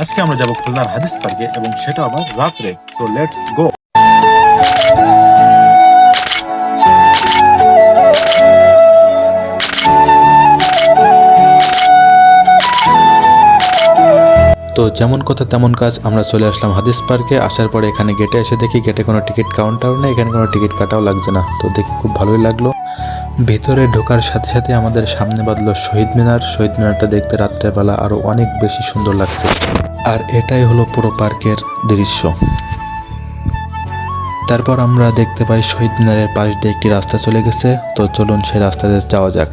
আজকে আমরা যাব খুলনার হাদিস পার্কে এবং সেটা আবার রাত্রে। So let's go. তো যেমন কথা তেমন কাজ, আমরা চলে আসলাম হাদিস পার্কে। আসার পরে এখানে গেটে এসে দেখি গেটে কোনো টিকিট কাউন্টার নেই, এখানে কোনো টিকিট কাটাও লাগছে না। তো দেখি খুব ভালোই লাগলো। ভিতরে ঢোকার সাথে সাথে আমাদের সামনে বাঁধলো শহীদ মিনার। শহীদ মিনারটা দেখতে রাত্রের বেলা আরো অনেক বেশি সুন্দর লাগছে। আর এটাই হলো পুরো পার্কের দৃশ্য। তারপর আমরা দেখতে পাই শহীদ মিনারের পাশ দিয়ে একটি রাস্তা চলে গেছে। তো চলুন সেই রাস্তাতে যাওয়া যাক।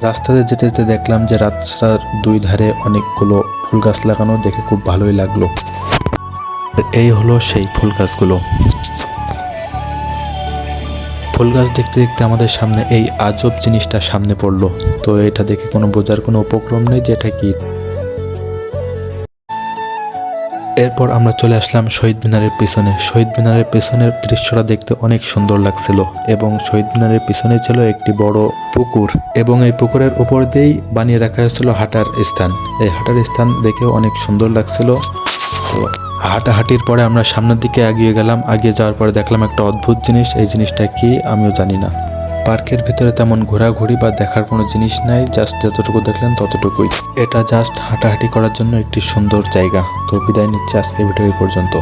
রাস্তাতে যেতে যেতে দেখলাম যে রাস্তার দুই ধারে অনেকগুলো ফুল গাছ লাগানো, দেখে খুব ভালোই লাগলো। এই হলো সেই ফুল গাছগুলো। ফুল গাছ দেখতে দেখতে আমাদের সামনে এই আজব জিনিসটা সামনে পড়লো। তো এটা দেখে কোনো বোঝার কোনো উপক্রম নেই যে এটা কি। এরপর আমরা চলে আসলাম শহীদ মিনারের পিছনে। শহীদ মিনারের পেছনের দৃশ্যটা দেখতে অনেক সুন্দর লাগছিল এবং শহীদ মিনারের পিছনে ছিল একটি বড় পুকুর এবং এই পুকুরের উপর দিয়েই বানিয়ে রাখা হয়েছিল হাঁটার স্থান। এই হাঁটার স্থান দেখেও অনেক সুন্দর লাগছিল। তো হাঁটাহাঁটির পরে আমরা সামনের দিকে এগিয়ে গেলাম। এগিয়ে যাওয়ার পরে দেখলাম একটা অদ্ভুত জিনিস। এই জিনিসটা কি আমিও জানি না। পার্কের ভিতরে তেমন ঘোরাঘুরি বা দেখার কোনো জিনিস নাই, জাস্ট যতটুকু দেখলেন ততটুকুই। এটা জাস্ট হাঁটাহাঁটি করার জন্য একটি সুন্দর জায়গা। তো বিদায় নিচ্ছে আজকের ভিডিও এই পর্যন্ত।